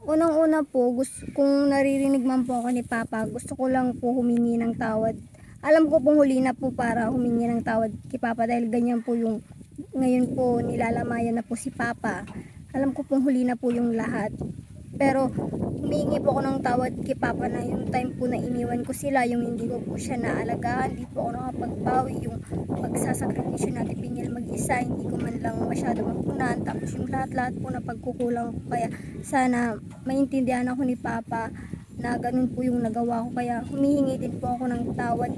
Unang-una po, kung naririnig man po ako ni Papa, gusto ko lang po humingi ng tawad. Alam ko pong huli na po para humingi ng tawad kay Papa dahil ganyan po yung ngayon po nilalamayan na po si Papa. Alam ko pong huli na po yung lahat. Pero humingi po ako ng tawad kay Papa na yung time po na iniwan ko sila, yung hindi ko po siya naalagaan, hindi po ako nakapagbawi, yung pagsasakripisyo natin Pinyal mag-isa, hindi ko man lang masyado mapunan, tapos yung lahat-lahat po na pagkukulang ko. Kaya sana maintindihan ako ni Papa na ganun po yung nagawa ko. Kaya humihingi din po ako ng tawad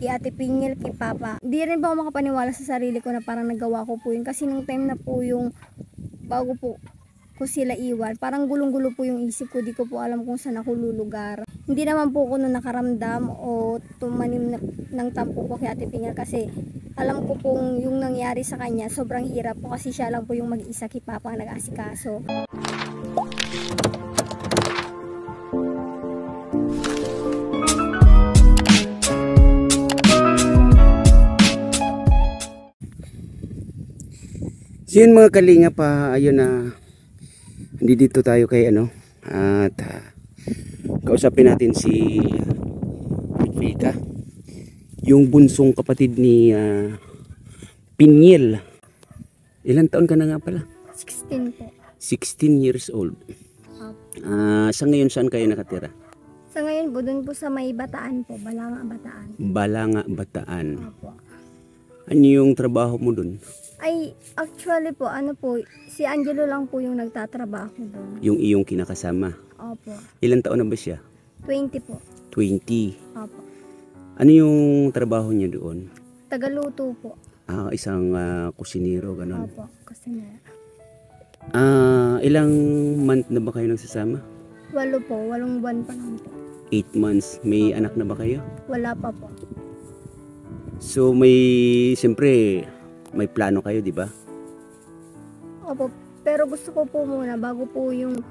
kay Ate Pinyal, kay Papa. Hindi rin po ako makapaniwala sa sarili ko na parang nagawa ko po yun. Kasi nung time na po yung bago po ko sila iwan, parang gulong-gulo po yung isip ko. Di ko po alam kung saan ako lulugar. Hindi naman po ako nakaramdam o tumanim ng tampo ko kay Ate Pinyal kasi alam ko pong yung nangyari sa kanya sobrang hirap po kasi siya lang po yung mag-isa kay Papa ang nag-asikaso. So yun mga kalinga pa, ayun na dito tayo kay at kausapin natin si Vika, yung bunsong kapatid ni Pinyal. Ilang taon ka na nga pala? 16 po. 16 years old. Sa ngayon saan kayo nakatira? Sa ngayon po, dun po sa may Bataan po, Balanga, Bataan. Balanga, Bataan. Opo. Ano yung trabaho mo dun? Ay, actually po, si Angelo lang po yung nagtatrabaho doon. Yung iyong kinakasama? Opo. Ilang taon na ba siya? 20 po. 20. Opo. Ano yung trabaho niya doon? Tagaluto po. Isang kusinero, gano'n. Opo, kusinero. Ilang month na ba kayo nagsasama? 8 po, 8 buwan pa lang po. 8 months. May anak na ba kayo? Wala pa po. So siyempre, may plano kayo, di ba? Opo, pero gusto ko po muna, bago po yung,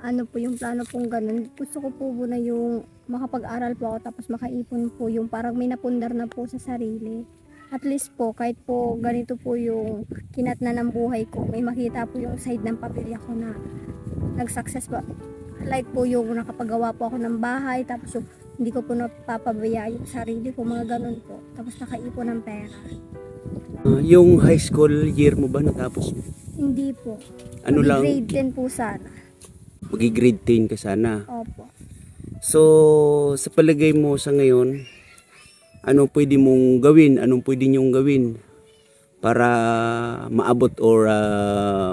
yung plano pong ganun, gusto ko po muna yung makapag-aral po ako tapos makaipon po yung parang may napundar na po sa sarili. At least po, kahit po ganito po yung kinatna ng buhay ko, may makita po yung side ng pamilya ko na nag-success po. Like po yung nakapagawa po ako ng bahay, tapos yung hindi ko po napapabaya yung sarili ko, mga ganun po. Tapos nakaipon ng pera. Yung high school year mo ba natapos? Hindi po. Ano lang? Grade 10 po sana. Mag-grade 10 ka sana. Opo. So, sa palagay mo sa ngayon, ano pwede mong gawin? Anong pwede niyong gawin para maabot or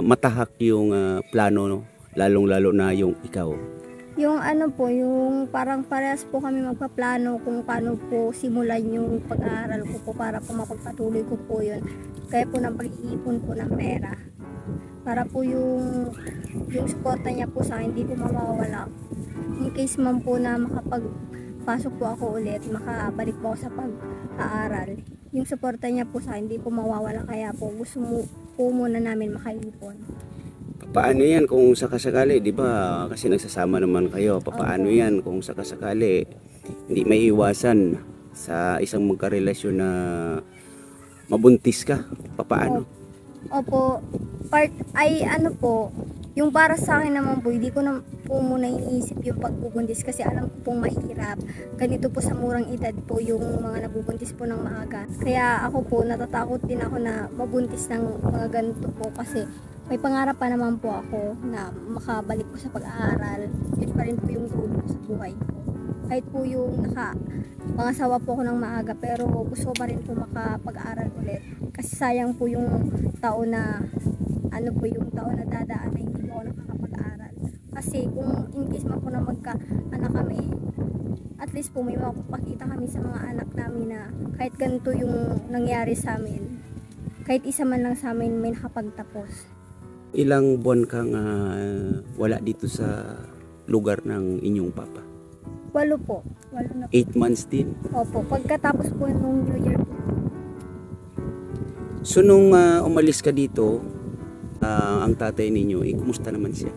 matahak yung plano, no? Lalong-lalo na yung ikaw? Yung yung parang parehas po kami magpaplano kung paano po simulan yung pag-aaral ko po para po mapagpatuloy ko po yun. Kaya po ng pag-iipon po ng pera. Para po yung suporta niya po sa akin, hindi po mawawala. In case man po na makapagpasok po ako ulit, makabalik po ako sa pag-aaral. Yung suporta niya po sa akin, hindi po mawawala. Kaya po gusto po muna namin makaipon. Paano yan kung sakasakali, di ba? Kasi nagsasama naman kayo. Paano yan kung sakasakali hindi may iwasan sa isang magkarelasyon na mabuntis ka? Paano? Opo, yung para sa akin naman po, hindi ko na po muna iniisip yung pagbubuntis kasi alam ko pong mahirap. Ganito po sa murang edad po yung mga nabubuntis po ng maaga. Kaya ako po, natatakot din ako na mabuntis ng mga ganito po kasi may pangarap pa naman po ako na makabalik po sa pag-aaral. Yun pa rin po yung goal ko sa buhay ko. Kahit po yung pangasawa po ako ng maaga, pero gusto ko pa rin po makapag-aaral ulit. Kasi sayang po yung taon na yung taon na dadaan na hindi po ako nakakapag-aaral. Kasi kung in case man po na magka-anak kami, at least po may mapapakita kami sa mga anak namin na kahit ganito yung nangyari sa amin, kahit isa man lang sa amin may nakapagtapos. Ilang buwan kang wala dito sa lugar ng inyong papa? 8 po. 8 na po. 8 months din? Opo, pagkatapos po nung New Year po. So nung umalis ka dito, ang tatay ninyo, kumusta naman siya?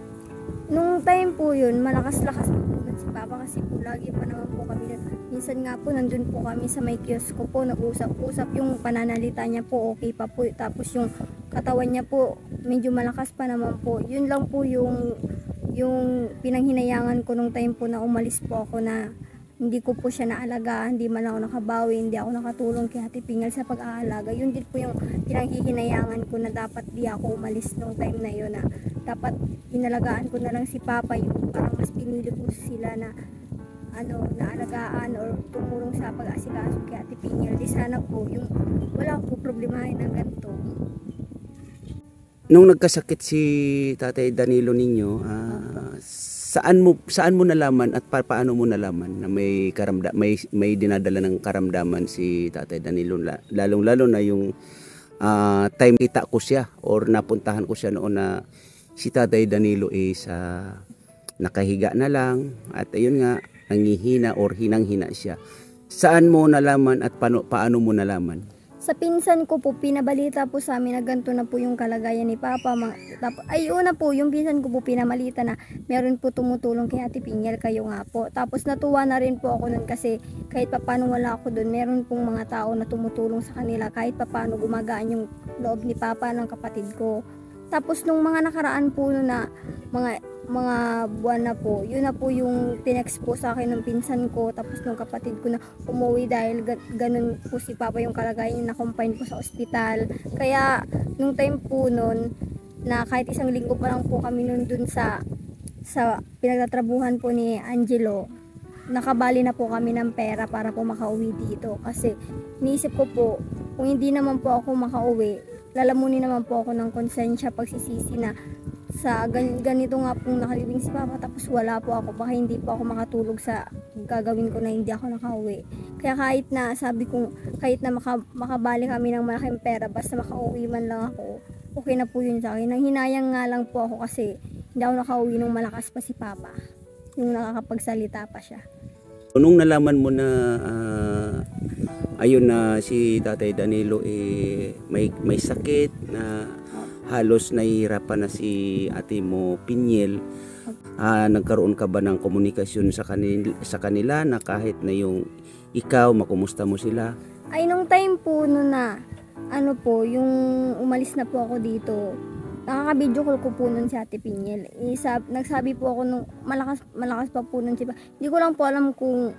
Nung time po yun, malakas-lakas po si Papa kasi po lagi pa naman po kami. Minsan nga po nandun po kami sa may kiosk ko po, nag-usap-usap, yung pananalita niya po okay pa po. Tapos yung katawan niya po medyo malakas pa naman po. Yun lang po yung yung pinanghinayangan ko nung time po na umalis po ako na hindi ko po siya naalagaan, hindi man ako nakabawi, hindi ako nakatulong kay Ate Pingal sa pag-aalaga. Yun din po yung pinanghihinayangan ko na dapat di ako umalis nung time na yun, na dapat inalagaan ko na lang si Papa, yung parang mas pinili ko sila na naalagaan or tumulong sa pag-asikaso kay Ate Pingal. Di sana po yung wala ko problemahin ng ganito. Nung nagkasakit si Tatay Danilo ninyo, saan mo nalaman at paano mo nalaman na may dinadala ng karamdaman si Tatay Danilo, lalong-lalo na yung time kita ko siya or napuntahan ko siya noon na si Tatay Danilo is nakahiga na lang at ayun nga nangihina or hinang-hina siya. Saan mo nalaman at paano mo nalaman? Sa pinsan ko po, pinabalita po sa amin na ganito na po yung kalagayan ni Papa. Una po, yung pinsan ko po pinamalita na meron po tumutulong kay Ate Pingal, kayo nga po. Tapos natuwa na rin po ako nun kasi kahit papano wala ako dun, meron pong mga tao na tumutulong sa kanila. Kahit papano gumagaan yung loob ni Papa ng kapatid ko. Tapos nung mga nakaraan po nun na mga buwan na po, yun na po yung tinext po sa akin ng pinsan ko, tapos nung kapatid ko na umuwi dahil ganun po si Papa yung kalagayan niya, na-confine po sa ospital. Kaya nung time po nun na kahit isang linggo pa lang po kami nun dun sa pinagtatrabuhan po ni Angelo, nakabali na po kami ng pera para po makauwi dito. Kasi niisip ko po, kung hindi naman po ako makauwi, lalamunin naman po ako ng konsensya, pagsisisi na sa ganito nga pong nakalibing si Papa, tapos wala po ako, baka hindi po ako makatulog sa gagawin ko na hindi ako nakauwi. Kaya kahit na sabi kong kahit na makabali kami ng malaking pera, basta makauwi man lang ako, okay na po yun sa akin. Nanghinayang nga lang po ako kasi hindi ako nakauwi nung malakas pa si Papa, yung nakakapagsalita pa siya. Nung nalaman mo na ayun na si Tatay Danilo may sakit na halos nahihirapan na si ate mo Pinyel, nagkaroon ka ba ng komunikasyon sa kanila na kahit na yung ikaw makumusta mo sila? Ay nung time po na yung umalis na po ako dito, nakaka-video call ko po nun si Ate Pinyel. Nagsabi po ako nung malakas pa po nun siya. Hindi ko lang po alam kung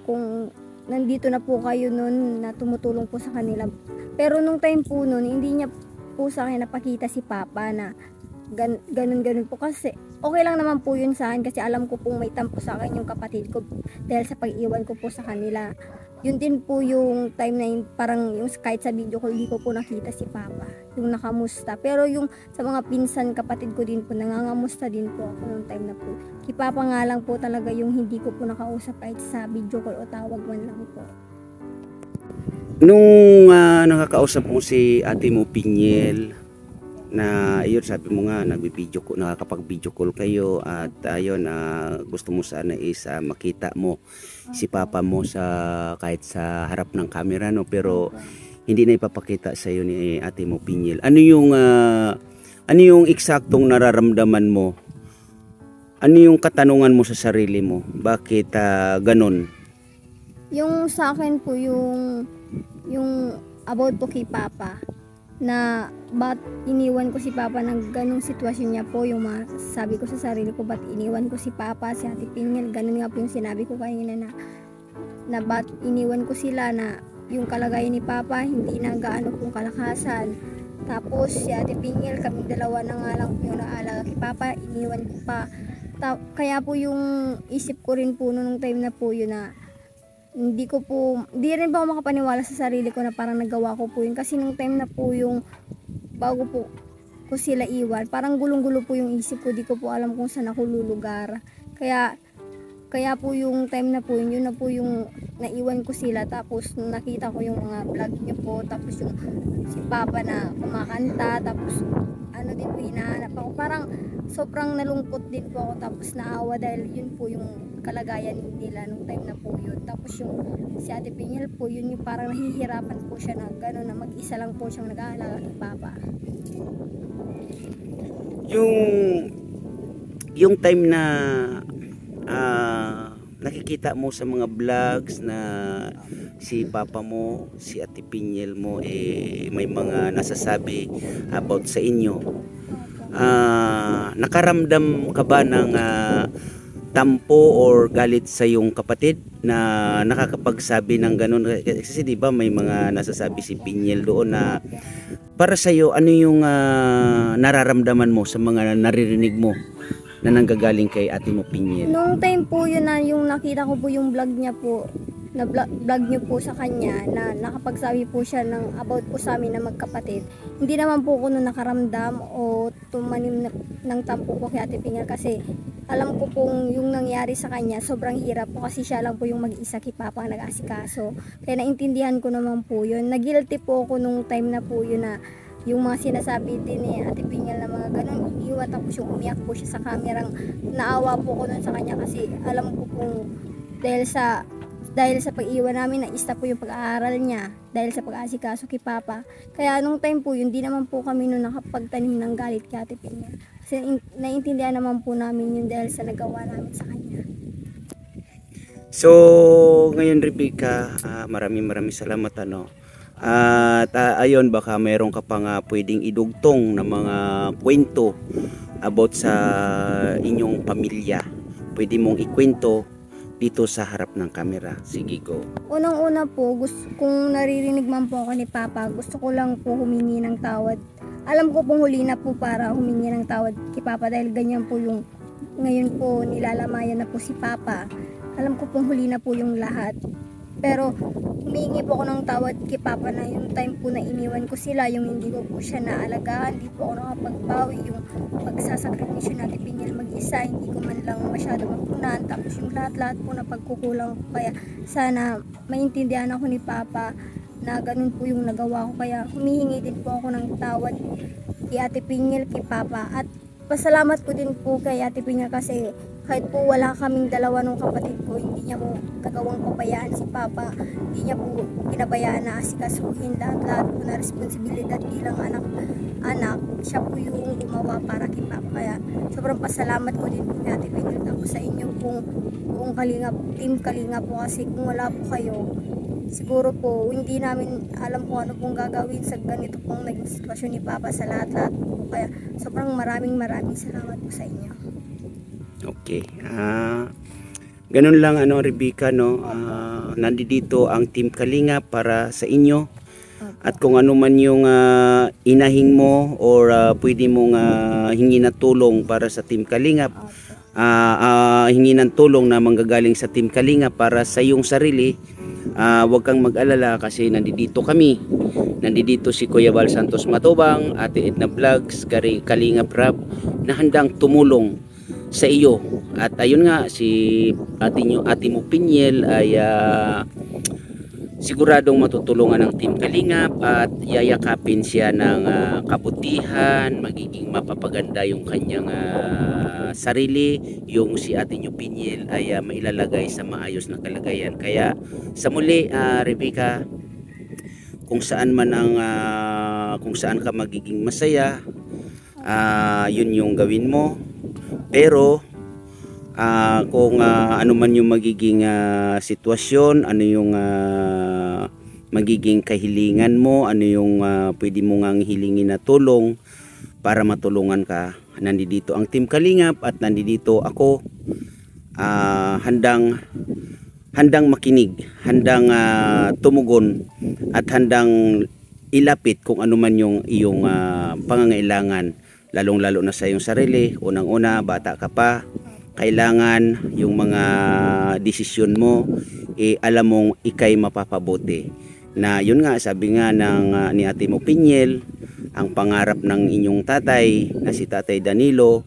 kung nandito na po kayo nun na tumutulong po sa kanila. Pero nung time po nun, hindi niya po sa akin napakita si Papa na ganun po, kasi okay lang naman po yun sa akin kasi alam ko pong may tampo sa akin yung kapatid ko dahil sa pag-iwan ko po sa kanila. Yun din po yung time na yun, parang yung kahit sa video call, hindi ko po nakita si Papa, yung nakamusta. Pero yung sa mga pinsan kapatid ko din po, nangangamusta din po ako nung time na po. Kay Papa nga lang po talaga yung hindi ko po nakausap kahit sa video call o tawag man lang po. Nung nakakausap mo si ate mo Pinyel, na ayun sabi mo nga nakakapag-video call kayo at ayun gusto mo sana is makita mo si Papa mo kahit sa harap ng camera, no, pero hindi na ipapakita sa iyo ni ate mo Pinyel. Ano yung eksaktong nararamdaman mo? Ano yung katanungan mo sa sarili mo? Bakit ganon? Yung sa akin po yung about po kay Papa, na ba't iniwan ko si Papa ng ganong sitwasyon niya po, yung sabi ko sa sarili ko, ba't iniwan ko si Papa, si Ate Pinyel, ganun nga po yung sinabi ko kanina na ba't iniwan ko sila, na yung kalagayan ni Papa hindi na gaano pong kalakasan, tapos si Ate Pinyel, kami dalawa na nga lang po yung naalaga kay Papa, iniwan ko pa. Kaya po yung isip ko rin po nung time na po yun na hindi rin po ako makapaniwala sa sarili ko na parang nagawa ko po yun, kasi nung time na po yung bago po ko sila iwan, parang gulong-gulo po yung isip ko, di ko po alam kung saan ako lulugar. Kaya po yung time na po yun na po yung naiwan ko sila, tapos nakita ko yung mga vlog niya po, tapos yung si Papa na kumakanta, tapos din po hinahanap ako, parang sobrang nalungkot din po ako, tapos naawa dahil yun po yung kalagayan nila nung time na po yun. Tapos yung si Ate Pinyel po, yun yung parang nahihirapan po siya na gano'n, na mag-isa lang po siyang nag-aalaga kay Papa. Yung time na nakikita mo sa mga vlogs na si Papa mo, si Ate Pinyel mo may mga nasasabi about sa inyo, nakaramdam ka ba ng tampo or galit sa iyong kapatid na nakakapagsabi ng ganun? Kasi di ba may mga nasasabi si Pinyel doon na para sa iyo, ano yung nararamdaman mo sa mga naririnig mo na nanggagaling kay ate mo Pinyel? Nung time po yun na yung nakita ko po yung vlog niya po, na vlog niyo po sa kanya na nakapagsabi po siya ng about po sa amin na magkapatid. Hindi naman po ko nung nakaramdam o tumanim ng tampo po kay Ate Pinyel kasi alam ko pong yung nangyari sa kanya sobrang hirap po kasi siya lang po yung mag-isa kay Papa ang nag-asikaso. Kaya naintindihan ko naman po yun. Nag-guilty po ako nung time na po yun na yung mga sinasabi din ni Ate Pinyel na mga ganun, iiwa, tapos yung umiyak po siya sa kamerang, naawa po ko nun sa kanya kasi alam ko pong dahil sa pag-iwan namin na isa po yung pag-aaral niya dahil sa pag-aasikaso kay Papa. Kaya nung time po yun, di naman po kami nung nakapagtanim ng galit kay Ate Pinyel. Kasi naiintindihan naman po namin yun dahil sa nagawa namin sa kanya. So, ngayon Rebecca, maraming salamat ano. At ayun, baka mayroon ka pa nga pwedeng idugtong na mga kwento about sa inyong pamilya. Pwede mong ikwento dito sa harap ng camera. Sige, go. Unang-una po, kung naririnig man po ako ni Papa, gusto ko lang po humingi ng tawad. Alam ko pong huli na po para humingi ng tawad kay Papa dahil ganyan po yung ngayon po nilalamayan na po si Papa. Alam ko pong huli na po yung lahat. Pero humingi po ako ng tawad kay Papa na yung time po na iniwan ko sila, yung hindi ko po siya naalagaan, hindi po ako nakapagbawi, yung pagsasakripisyo natin Pinyel mag-isa, hindi ko man lang masyado mapunan, tapos yung lahat-lahat po na pagkukulang ko. Kaya sana maintindihan ako ni Papa na ganun po yung nagawa ko. Kaya humihingi din po ako ng tawad kay Ate Pinyel, kay Papa. At pasalamat ko din po kay Ate Pinyel kasi kahit po wala kaming dalawa ng kapatid ko, hindi niya mo nagawang pabayaan si Papa. Hindi niya po pinabayaan na asikasuhin lahat-lahat po na responsibilidad bilang anak. Siya po yung gumawa para kay Papa. Kaya sobrang pasalamat ko din po kay Ate Pinyel ako sa inyo kung Kalingap, Team Kalingap po, kasi kung wala po kayo, siguro po hindi namin alam kung ano pong gagawin sa ganito pong naging sitwasyon ni Papa sa lahat-lahat po. Kaya sobrang maraming salamat po sa inyo. Okay. Ganun lang ano Rebecca no. Nandito ang Team Kalingap para sa inyo. At kung ano man yung inahing mo or pwede mong hingi na tulong para sa Team Kalingap, hingi ng tulong na manggagaling sa Team Kalingap para sa iyong sarili, huwag kang mag-alala kasi nandito kami. Nandito si Kuya Val Santos Matubang, Ate Edna Vlogs, Kalingap Rap na handang tumulong sa iyo. At ayun nga, si ate mo Pinyel ay siguradong matutulungan ng Team Kalingap at yayakapin siya ng kabutihan, magiging mapapaganda yung kanyang sarili, yung si ate nyo Pinyel ay mailalagay sa maayos na kalagayan. Kaya sa muli Rebecca, kung saan ka magiging masaya, yun yung gawin mo. Pero kung ano man yung magiging sitwasyon, ano yung magiging kahilingan mo, ano yung pwede mo ngang hilingin na tulong para matulungan ka, nandito ang Team Kalingap at nandito ako, handang makinig, handang tumugon at handang ilapit kung ano man yung iyong pangangailangan, lalong-lalo na sa iyong sarili. Unang-una, bata ka pa, kailangan yung mga desisyon mo alam mong ikay mapapabuti. Na yun nga, sabi nga ni ate mo Pinyel, ang pangarap ng inyong tatay na si Tatay Danilo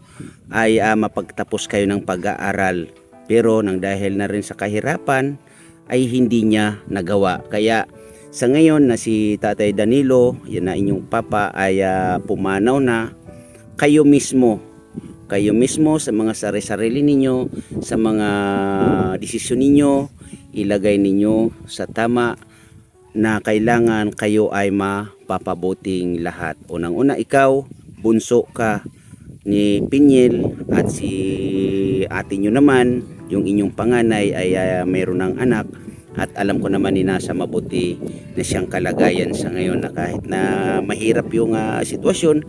ay mapagtapos kayo ng pag-aaral. Pero nang dahil na rin sa kahirapan ay hindi niya nagawa. Kaya sa ngayon na si Tatay Danilo, yan na inyong papa, ay pumanaw na, kayo mismo sa mga sarili ninyo, sa mga desisyon ninyo, ilagay ninyo sa tama na kailangan kayo ay mapapabuting lahat. Unang-una, ikaw, bunso ka ni Pinyel, at si ate nyo naman, yung inyong panganay ay mayroon ng anak, at alam ko naman nasa mabuti na siyang kalagayan sa ngayon, na kahit na mahirap yung sitwasyon,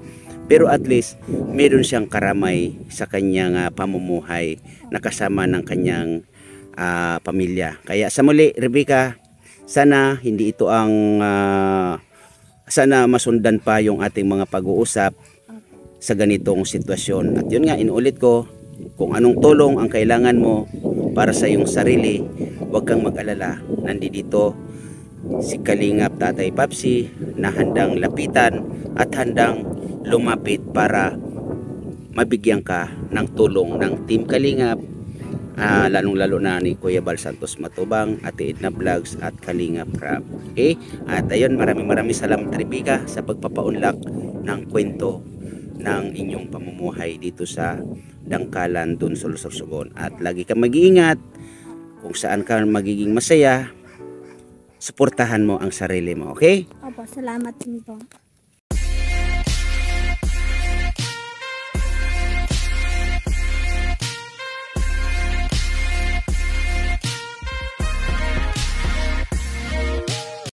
Pero at least meron siyang karamay sa kanyang pamumuhay na kasama ng kanyang pamilya. Kaya sa muli, Rebecca, sana hindi ito ang sana masundan pa yung ating mga pag-uusap sa ganitong sitwasyon. At yun nga, inuulit ko, kung anong tulong ang kailangan mo para sa iyong sarili, huwag kang mag-alala. Nandito si Kalingap Tatay Papsi na handang lapitan at handang lumapit para mabigyan ka ng tulong ng Team Kalingap, lalong-lalo na ni Kuya Bal Santos Matubang, Ate Edna Vlogs at Kalingap Rap. Okay? At ayun, maraming salamat, Rebecca, sa pagpapaunlak ng kwento ng inyong pamumuhay dito sa Dangkalan, Dunsol, Sorsogon. At lagi kang mag-iingat kung saan ka magiging masaya. Suportahan mo ang sarili mo, okay? Opo, salamat din po.